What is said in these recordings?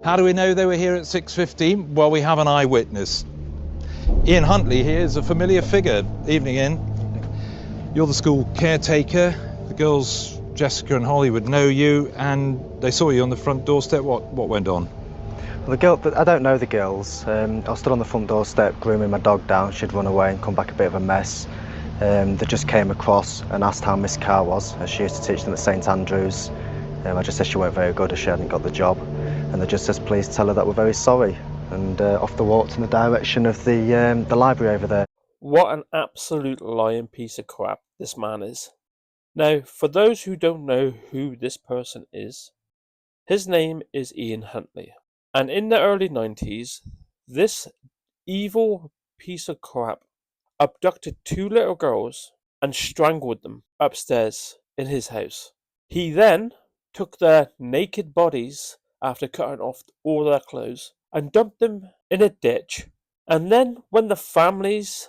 How do we know they were here at 6:15? Well, we have an eyewitness. Ian Huntley here is a familiar figure. Evening, Ian. You're the school caretaker. The girls, Jessica and Holly, would know you, and they saw you on the front doorstep. What went on? Well, I don't know the girls. I was stood on the front doorstep grooming my dog down. She'd run away and come back a bit of a mess. They just came across and asked how Miss Carr was, as she used to teach them at St Andrews. I just said she weren't very good, as she hadn't got the job. And they just says, please tell her that we're very sorry. And off they walked in the direction of the library over there. What an absolute lying piece of crap this man is. Now, for those who don't know who this person is, his name is Ian Huntley. And in the early 90s, this evil piece of crap abducted 2 little girls and strangled them upstairs in his house. He then took their naked bodies after cutting off all their clothes and dumped them in a ditch. And then when the families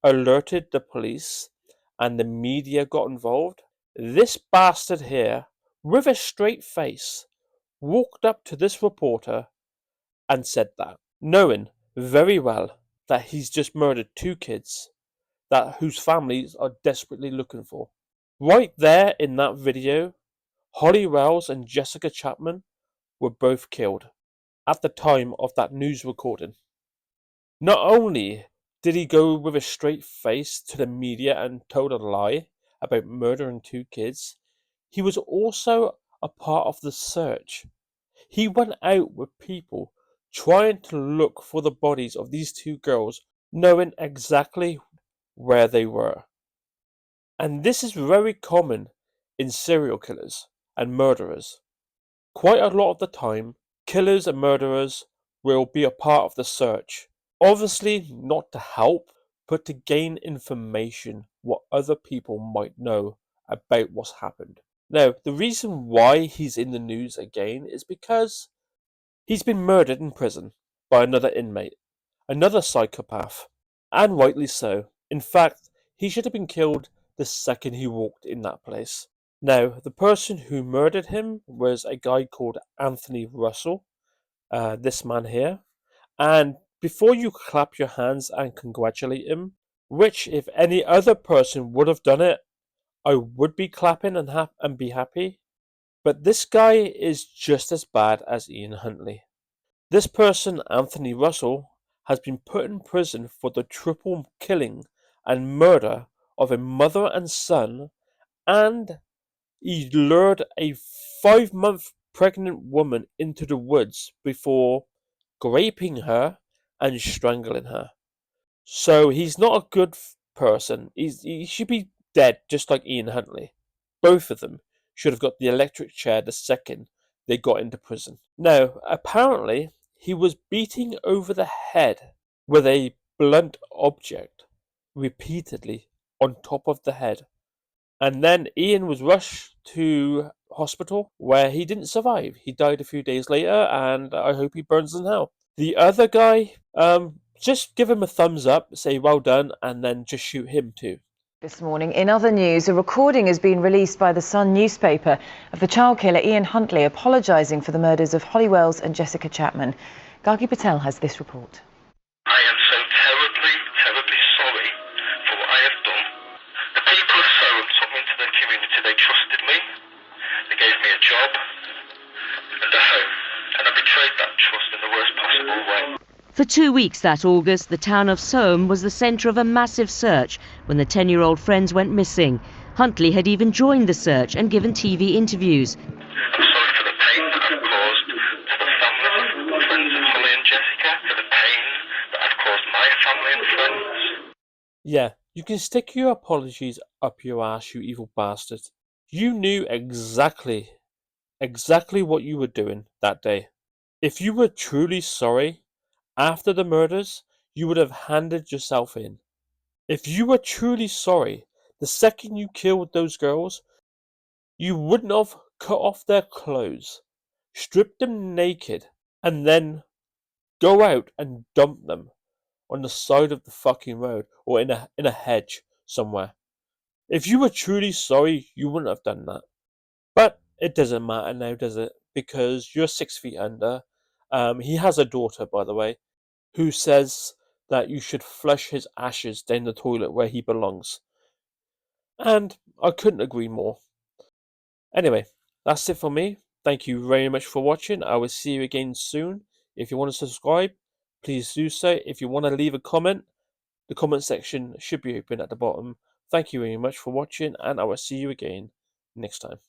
alerted the police and the media got involved, this bastard here, with a straight face, walked up to this reporter and said that, knowing very well that he's just murdered 2 kids whose families are desperately looking for. Right there in that video, Holly Wells and Jessica Chapman were both killed at the time of that news recording. Not only did he go with a straight face to the media and told a lie about murdering 2 kids, he was also a part of the search. He went out with people trying to look for the bodies of these 2 girls, knowing exactly where they were. And this is very common in serial killers and murderers. Quite a lot of the time, killers and murderers will be a part of the search. Obviously not to help, but to gain information what other people might know about what's happened. Now, the reason why he's in the news again is because he's been murdered in prison by another inmate, another psychopath, and rightly so. In fact, he should have been killed the second he walked in that place. Now, the person who murdered him was a guy called Anthony Russell, this man here. And before you clap your hands and congratulate him, which if any other person would have done it, I would be clapping and be happy. But this guy is just as bad as Ian Huntley. This person, Anthony Russell, has been put in prison for the triple killing and murder of a mother and son, and he lured a 5-month pregnant woman into the woods before raping her and strangling her. So he's not a good person. He should be dead, just like Ian Huntley. Both of them should have got the electric chair the second they got into prison. Now, apparently, he was beating over the head with a blunt object repeatedly on top of the head. And then Ian was rushed to hospital where he didn't survive. He died a few days later, and I hope he burns in hell. The other guy, just give him a thumbs up, say well done, and then just shoot him too. This morning, in other news, a recording has been released by the Sun newspaper of the child killer Ian Huntley apologising for the murders of Holly Wells and Jessica Chapman. Gargi Patel has this report. I am so terribly, terribly sorry for what I have done. The people of Surrey took me into their community. They trusted me. They gave me a job and a home. And I betrayed that trust in the worst possible way. For 2 weeks that August, the town of Soham was the centre of a massive search when the 10-year-old friends went missing. Huntley had even joined the search and given TV interviews. I'm sorry for the pain that I've caused to the families and friends of Holly and Jessica, for the pain that I've caused my family and friends. Yeah, you can stick your apologies up your ass, you evil bastard. You knew exactly what you were doing that day. If you were truly sorry, after the murders, you would have handed yourself in. If you were truly sorry, the second you killed those girls, you wouldn't have cut off their clothes, stripped them naked, and then go out and dump them on the side of the fucking road or in a hedge somewhere. If you were truly sorry, you wouldn't have done that. But it doesn't matter now, does it? Because you're 6 feet under, He has a daughter, by the way, who says that you should flush his ashes down the toilet where he belongs. And I couldn't agree more. Anyway, that's it for me. Thank you very much for watching. I will see you again soon. If you want to subscribe, please do so. If you want to leave a comment, the comment section should be open at the bottom. Thank you very much for watching, and I will see you again next time.